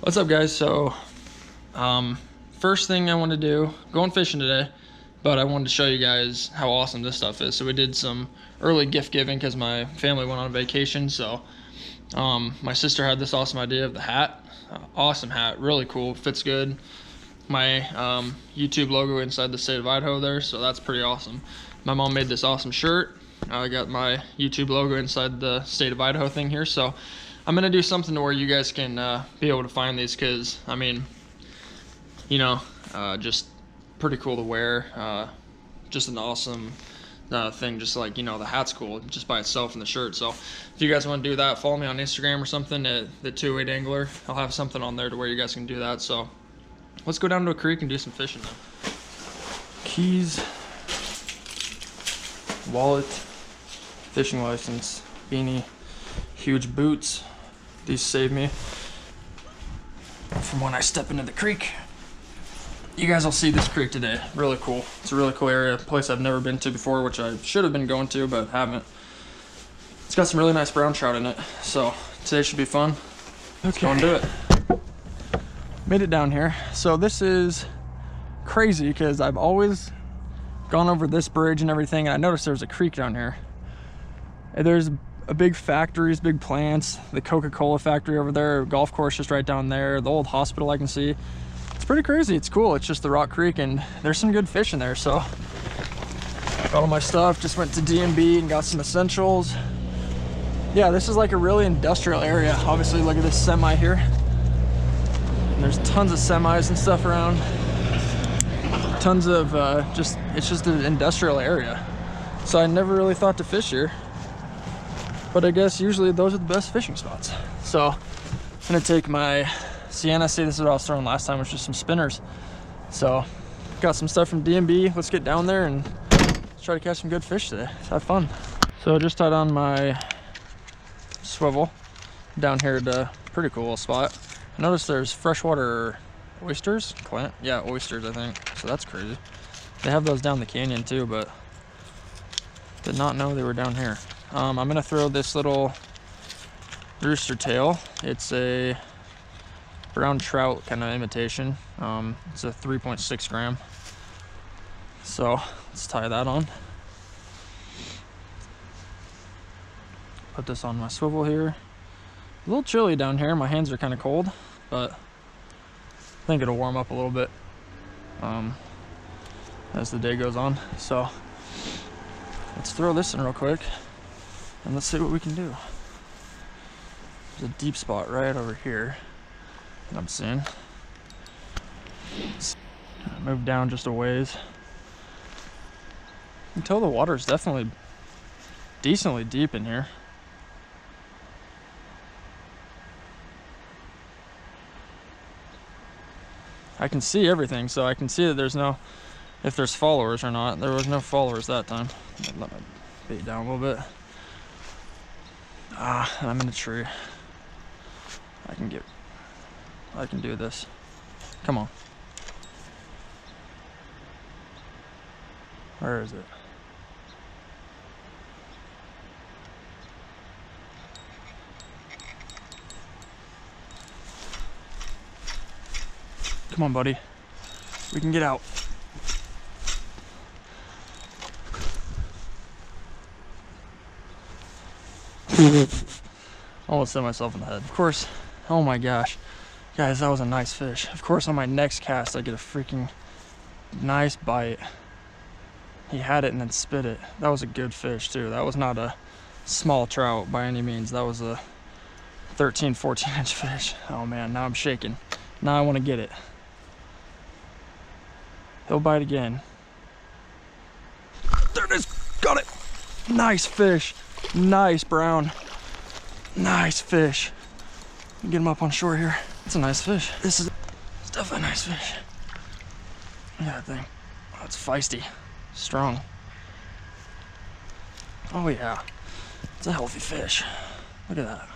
What's up, guys? So first thing I want to do, going fishing today, but I wanted to show you guys how awesome this stuff is. So we did some early gift giving because my family went on vacation. So my sister had this awesome idea of the hat. Awesome hat, really cool, fits good. My YouTube logo inside the state of Idaho there, so that's pretty awesome. My mom made this awesome shirt. I got my YouTube logo inside the state of Idaho thing here, so I'm gonna do something to where you guys can be able to find these, because I mean, you know, just pretty cool to wear. Just an awesome thing. Just like, you know, the hat's cool just by itself and the shirt. So if you guys want to do that, follow me on Instagram or something at the 2-8 Angler. I'll have something on there to where you guys can do that. So let's go down to a creek and do some fishing now. Keys, wallet, fishing license, beanie, huge boots. These save me from when I step into the creek. You guys will see this creek today. Really cool. It's a really cool area, a place I've never been to before, which I should have been going to, but haven't. It's got some really nice brown trout in it, so today should be fun. Let's go and do it. Made it down here. So this is crazy because I've always gone over this bridge and everything, and I noticed there's a creek down here. And there's a big factories, big plants, the Coca-Cola factory over there, golf course just right down there, the old hospital I can see. It's pretty crazy. It's cool. It's just the rock creek, and there's some good fish in there. So got all my stuff, just went to D&B and got some essentials. Yeah, this is like a really industrial area. Obviously, look at this semi here. And there's tons of semis and stuff around. Tons of it's just an industrial area. So I never really thought to fish here, but I guess usually those are the best fishing spots. So I'm gonna take my Sienna. See, this is what I was throwing last time, which is some spinners. So got some stuff from D&B. Let's get down there and let's try to catch some good fish today. Let's have fun. So I just tied on my swivel down here at a pretty cool little spot. I noticed there's freshwater oysters, yeah, oysters, I think. So that's crazy. They have those down the canyon too, but did not know they were down here. I'm gonna throw this little rooster tail. It's a Brown Trout kind of imitation. It's a 3.6 gram. So let's tie that on. Put this on my swivel here. A little chilly down here. My hands are kind of cold, but I think it'll warm up a little bit as the day goes on. So let's throw this in real quick and let's see what we can do. There's a deep spot right over here that I'm seeing. Move down just a ways. You can tell the water is definitely decently deep in here. I can see everything, so I can see that there's no, if there's followers or not. There was no followers that time. Let my bait down a little bit. And I'm in a tree. I can do this. Come on. Where is it? Come on, buddy. We can get out. Almost hit myself in the head. Of course. Oh my gosh. Guys, that was a nice fish. Of course, on my next cast, I get a freaking nice bite. He had it and then spit it. That was a good fish, too. That was not a small trout by any means. That was a 13, 14-inch fish. Oh man, now I'm shaking. Now I want to get it. He'll bite again. There it is. Got it. Nice fish. Nice brown. Nice fish. Get him up on shore here. It's a nice fish. It's definitely a nice fish. Look at that thing. Oh, it's feisty. Strong. Oh yeah. It's a healthy fish. Look at that.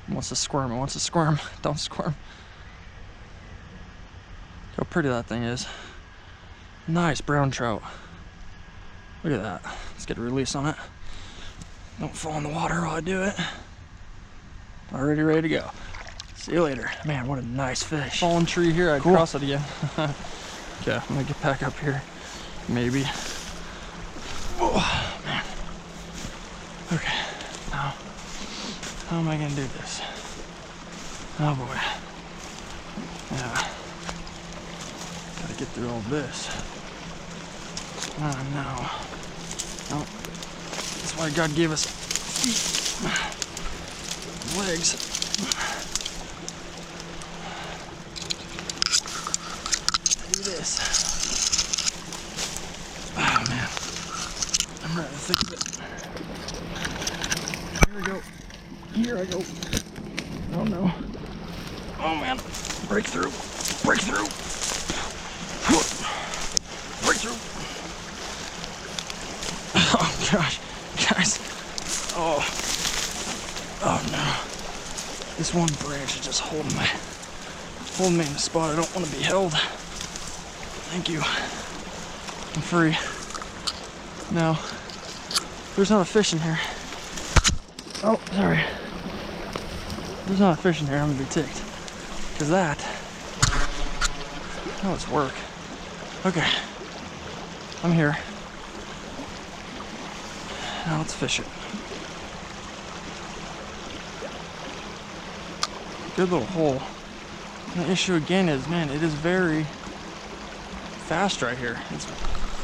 It wants to squirm. It wants to squirm. Don't squirm. Look how pretty that thing is. Nice brown trout. Look at that. Let's get a release on it. Don't fall in the water while I do it. Already ready to go. See you later. Man, what a nice fish. Fallen tree here, I'd cross it again. Okay, I'm gonna get back up here. Maybe. Oh, man. Okay, now, how am I gonna do this? Oh boy. Yeah. Gotta get through all this. Oh no. Oh. That's why God gave us feet. Legs. Do this. Oh man. I'm right in the thick of it. Here we go. Here I go. Oh no. Oh man. Breakthrough. Breakthrough. Breakthrough. Oh gosh. Guys. Oh. Oh no. This one branch is just holding me in the spot. I don't want to be held. Thank you. I'm free. Now, there's not a fish in here. Oh, sorry. There's not a fish in here, I'm gonna be ticked. Because that was work. Okay. I'm here. Now let's fish it. Good little hole. And the issue again is, man, it is very fast right here. It's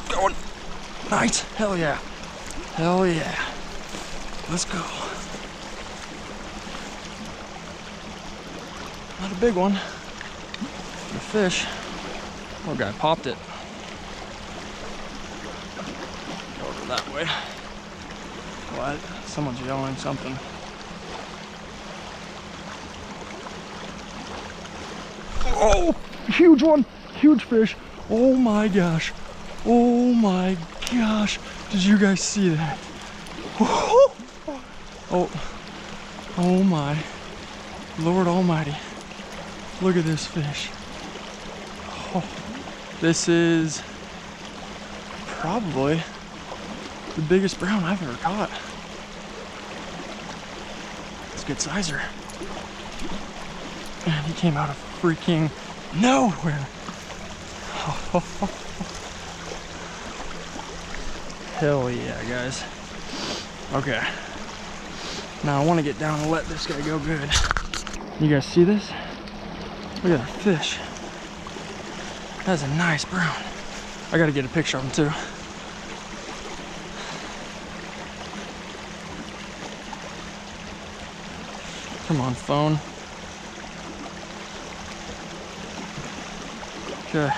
going nice. Hell yeah. Hell yeah. Let's go. Not a big one. A fish. Oh, guy popped it. Go over that way. What? Someone's yelling something. Oh, huge one, huge fish. Oh my gosh. Oh my gosh. Did you guys see that? Oh, oh my Lord Almighty. Look at this fish. Oh, this is probably the biggest brown I've ever caught. It's a good sizer. Man, he came out of freaking nowhere. Hell yeah, guys. Okay. Now I want to get down and let this guy go good. You guys see this? Look at that fish. That's a nice brown. I gotta get a picture of him too. Come on, phone. Okay.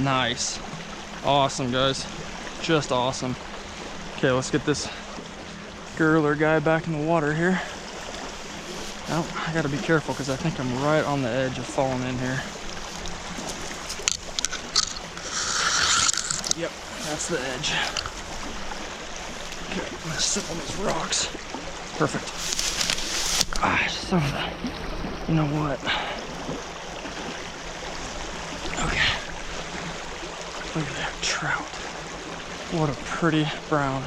Nice. Awesome, guys. Just awesome. Okay, let's get this girler guy back in the water here. Oh, I gotta be careful because I think I'm right on the edge of falling in here. Yep, that's the edge. Okay, I'm gonna sit on these rocks. Perfect. Ah, son of a... You know what? Okay. Look at that trout. What a pretty brown.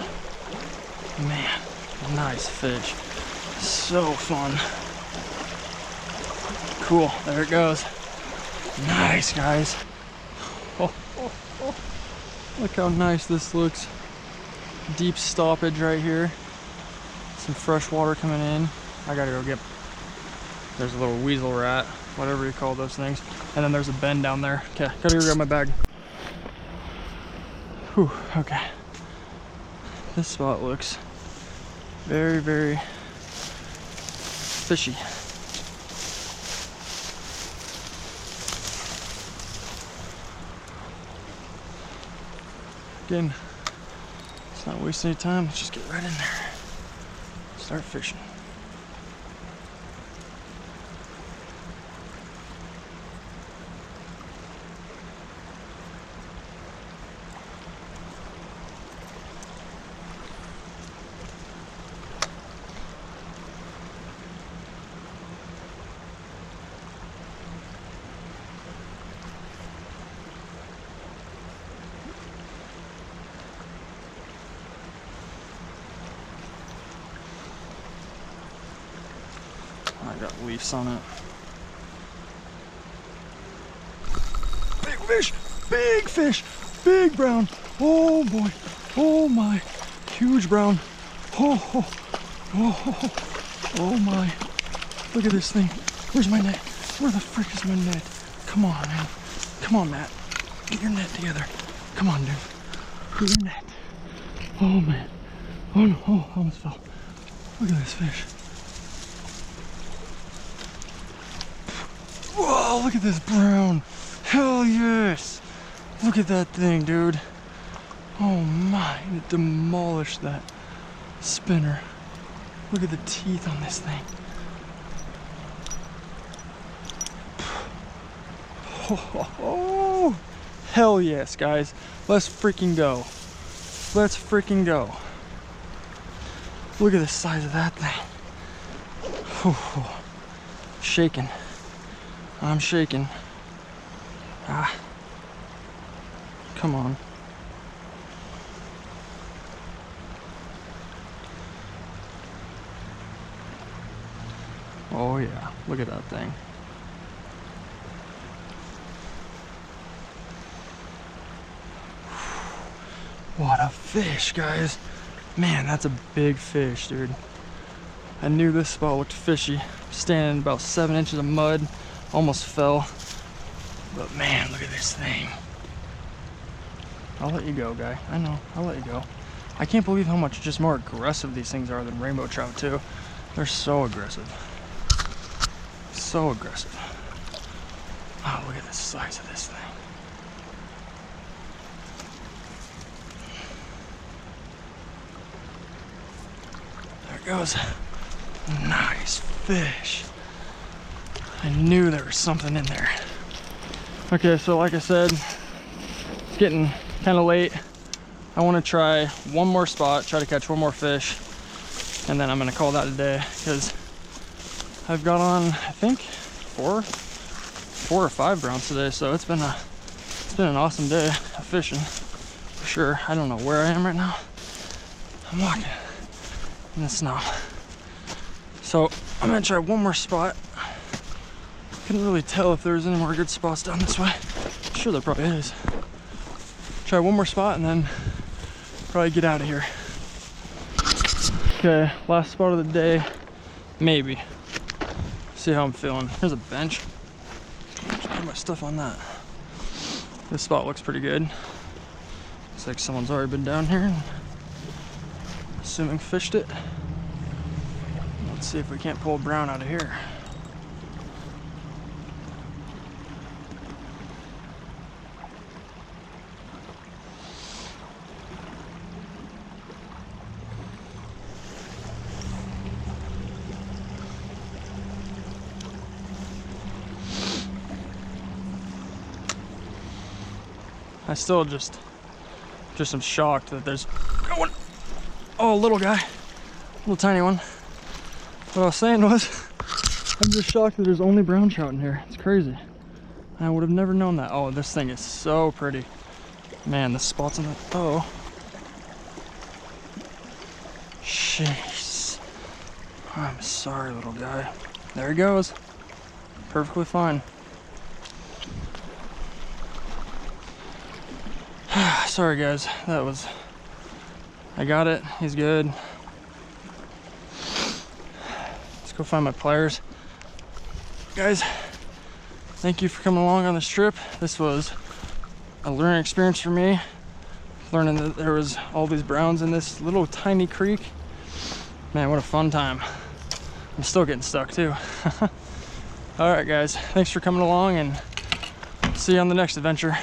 Man, nice fish. So fun. Cool, there it goes. Nice, guys. Oh. Look how nice this looks. Deep stoppage right here. Some fresh water coming in. I gotta go get, there's a little weasel rat, whatever you call those things. And then there's a bend down there. Okay, gotta go grab my bag. Whew, okay. This spot looks very, very fishy. Again, let's not waste any time. Let's just get right in there. Start fishing. I got leaves on it. Big fish, big fish, big brown. Oh boy, oh my, huge brown. Oh, oh, oh, oh my. Look at this thing. Where's my net? Where the frick is my net? Come on, man. Come on, Matt. Get your net together. Come on, dude. Get your net. Oh man. Oh no, oh, I almost fell. Look at this fish. Whoa, look at this brown. Hell yes. Look at that thing, dude. Oh my, it demolished that spinner. Look at the teeth on this thing. Oh, hell yes, guys. Let's freaking go. Let's freaking go. Look at the size of that thing. Oh, shaking. I'm shaking. Ah. Come on. Oh yeah, look at that thing. What a fish, guys. Man, that's a big fish, dude. I knew this spot looked fishy. Standing in about 7 inches of mud, almost fell. But man, look at this thing. I'll let you go, guy. I know, I'll let you go. I can't believe how much just more aggressive these things are than rainbow trout too. They're so aggressive. So aggressive. Oh, look at the size of this thing. There it goes. Nice fish. I knew there was something in there. Okay, so like I said, it's getting kind of late. I want to try one more spot, try to catch one more fish, and then I'm going to call that a day because I've got on, I think, four or five browns today, so it's been an awesome day of fishing for sure. I don't know where I am right now. I'm walking in the snow. So I'm gonna try one more spot. Couldn't really tell if there's any more good spots down this way. Sure there probably is. Try one more spot and then probably get out of here. Okay, last spot of the day, maybe. See how I'm feeling. Here's a bench. Just put my stuff on that. This spot looks pretty good. Looks like someone's already been down here and assuming fished it. Let's see if we can't pull a brown out of here. I still just am shocked that there's no one. Oh, a little guy, little tiny one. What I was saying was, I'm just shocked that there's only brown trout in here. It's crazy. I would have never known that. Oh, this thing is so pretty. Man, the spots on the, oh. Jeez. I'm sorry, little guy. There he goes. Perfectly fine. Sorry guys, that was, I got it, he's good. Let's go find my pliers. Guys, thank you for coming along on this trip. This was a learning experience for me. Learning that there was all these browns in this little tiny creek. Man, what a fun time. I'm still getting stuck too. All right guys, thanks for coming along and see you on the next adventure.